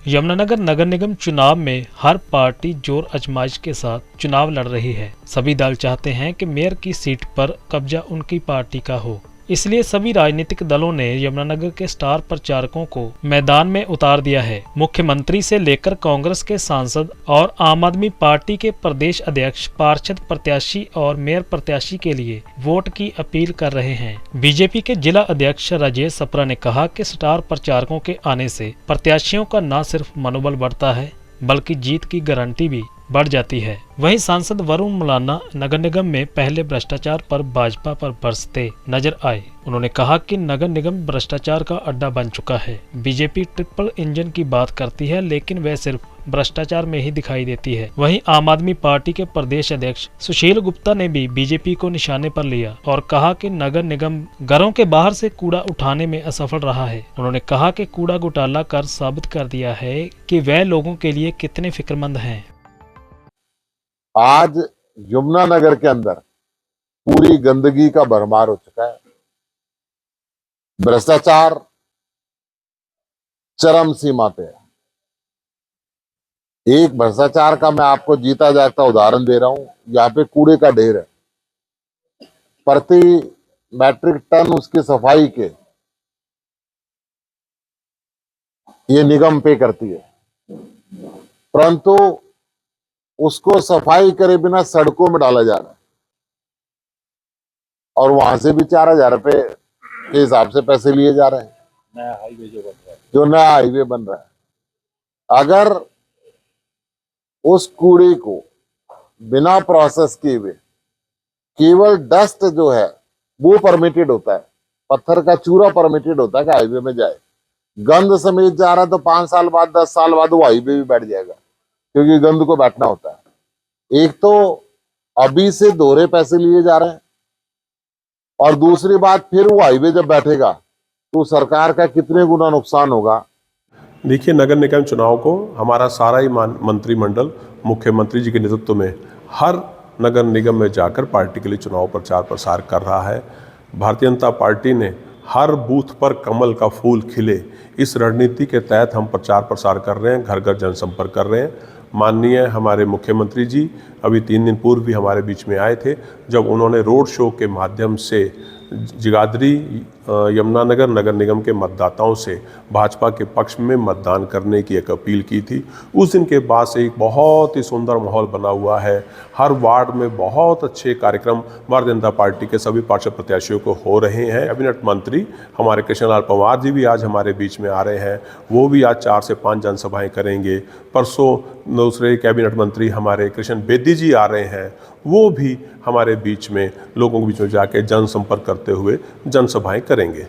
यमुनानगर नगर निगम चुनाव में हर पार्टी जोर आजमाइश के साथ चुनाव लड़ रही है। सभी दल चाहते हैं कि मेयर की सीट पर कब्जा उनकी पार्टी का हो। इसलिए सभी राजनीतिक दलों ने यमुनानगर के स्टार प्रचारकों को मैदान में उतार दिया है। मुख्यमंत्री से लेकर कांग्रेस के सांसद और आम आदमी पार्टी के प्रदेश अध्यक्ष पार्षद प्रत्याशी और मेयर प्रत्याशी के लिए वोट की अपील कर रहे हैं। बीजेपी के जिला अध्यक्ष राजेश सप्रा ने कहा कि स्टार प्रचारकों के आने से प्रत्याशियों का न सिर्फ मनोबल बढ़ता है बल्कि जीत की गारंटी भी बढ़ जाती है। वहीं सांसद वरुण मुलाना नगर निगम में पहले भ्रष्टाचार पर भाजपा पर बरसते नजर आए। उन्होंने कहा कि नगर निगम भ्रष्टाचार का अड्डा बन चुका है। बीजेपी ट्रिपल इंजन की बात करती है लेकिन वह सिर्फ भ्रष्टाचार में ही दिखाई देती है। वहीं आम आदमी पार्टी के प्रदेश अध्यक्ष सुशील गुप्ता ने भी बीजेपी को निशाने पर लिया और कहा कि नगर निगम घरों के बाहर से कूड़ा उठाने में असफल रहा है। उन्होंने कहा कि कूड़ा घोटाला कर साबित कर दिया है कि वह लोगों के लिए कितने फिक्रमंद हैं। आज यमुनानगर के अंदर पूरी गंदगी का भरमार हो चुका है। भ्रष्टाचार चरम सीमा पे है। एक भ्रष्टाचार का मैं आपको जीता जागता उदाहरण दे रहा हूं। यहाँ पे कूड़े का ढेर है। प्रति मैट्रिक टन उसकी सफाई के ये निगम पे करती है, परंतु उसको सफाई करे बिना सड़कों में डाला जा रहा है और वहां से भी 4,000 रुपए के हिसाब से पैसे लिए जा रहे हैं। नया हाईवे जो नया हाईवे बन रहा है, अगर उस कूड़े को बिना प्रोसेस किए हुए केवल डस्ट जो है वो परमिटेड होता है, पत्थर का चूरा परमिटेड होता है कि हाईवे में जाए, गंद समेत जा रहा है तो 5 साल बाद 10 साल बाद वो हाईवे भी बैठ जाएगा क्योंकि गंद को बैठना होता है। एक तो अभी से दोहरे पैसे लिए जा रहे हैं और दूसरी बात फिर वो हाईवे जब बैठेगा तो सरकार का कितने गुना नुकसान होगा। देखिए, नगर निगम चुनाव को हमारा सारा ही मंत्रिमंडल मुख्यमंत्री जी के नेतृत्व में हर नगर निगम में जाकर पार्टी के लिए चुनाव प्रचार प्रसार कर रहा है। भारतीय जनता पार्टी ने हर बूथ पर कमल का फूल खिले इस रणनीति के तहत हम प्रचार प्रसार कर रहे हैं, घर घर जनसंपर्क कर रहे हैं। माननीय हमारे मुख्यमंत्री जी अभी 3 दिन पूर्व भी हमारे बीच में आए थे, जब उन्होंने रोड शो के माध्यम से जगाधरी यमुनानगर नगर निगम के मतदाताओं से भाजपा के पक्ष में मतदान करने की एक अपील की थी। उस दिन के बाद से एक बहुत ही सुंदर माहौल बना हुआ है। हर वार्ड में बहुत अच्छे कार्यक्रम भारतीय जनता पार्टी के सभी पार्षद प्रत्याशियों को हो रहे हैं। कैबिनेट मंत्री हमारे कृष्ण लाल पंवार जी भी आज हमारे बीच में आ रहे हैं, वो भी आज 4 से 5 जनसभाएं करेंगे। परसों दूसरे कैबिनेट मंत्री हमारे कृष्ण बेदी जी आ रहे हैं, वो भी हमारे बीच में लोगों के बीच में जाके जनसंपर्क करते हुए जनसभाएं करेंगे।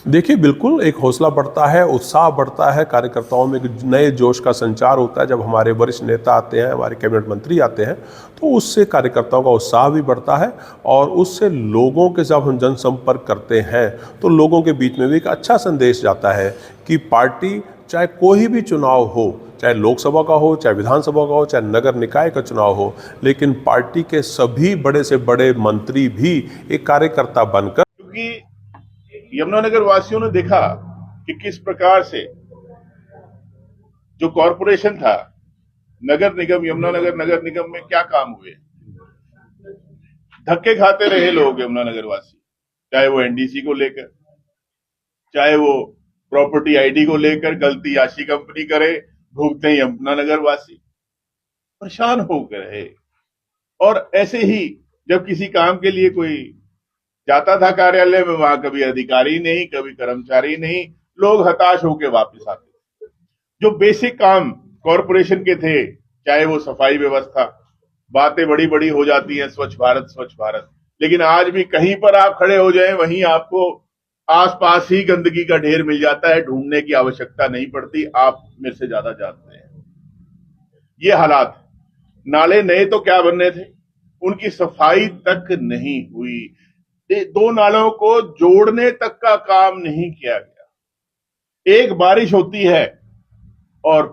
देखिए, बिल्कुल एक हौसला बढ़ता है, उत्साह बढ़ता है, कार्यकर्ताओं में एक नए जोश का संचार होता है। जब हमारे वरिष्ठ नेता आते हैं, हमारे कैबिनेट मंत्री आते हैं, तो उससे कार्यकर्ताओं का उत्साह भी बढ़ता है और उससे लोगों के जब हम जनसंपर्क करते हैं तो लोगों के बीच में भी एक अच्छा संदेश जाता है कि पार्टी चाहे कोई भी चुनाव हो, चाहे लोकसभा का हो, चाहे विधानसभा का हो, चाहे नगर निकाय का चुनाव हो, लेकिन पार्टी के सभी बड़े से बड़े मंत्री भी एक कार्यकर्ता बनकर, क्योंकि यमुनानगर वासियों ने देखा कि किस प्रकार से जो कॉरपोरेशन था, नगर निगम, यमुनानगर नगर निगम में क्या काम हुए। धक्के खाते रहे लोग यमुनानगर वासी, चाहे वो एनडीसी को लेकर, चाहे वो प्रॉपर्टी आईडी को लेकर गलती याशी कंपनी करे, भुगते हैं यमुनानगर वासी, परेशान होकर रहे। और ऐसे ही जब किसी काम के लिए कोई जाता था कार्यालय में, वहां कभी अधिकारी नहीं, कभी कर्मचारी नहीं, लोग हताश होकर वापस आते थे। जो बेसिक काम कॉरपोरेशन के थे, चाहे वो सफाई व्यवस्था, बातें बड़ी बड़ी हो जाती हैं, स्वच्छ भारत, लेकिन आज भी कहीं पर आप खड़े हो जाएं वहीं आपको आसपास ही गंदगी का ढेर मिल जाता है, ढूंढने की आवश्यकता नहीं पड़ती। आप मेरे से ज्यादा जानते हैं ये हालात। नाले नए तो क्या बनने थे, उनकी सफाई तक नहीं हुई। 2 नालों को जोड़ने तक का काम नहीं किया गया। एक बारिश होती है और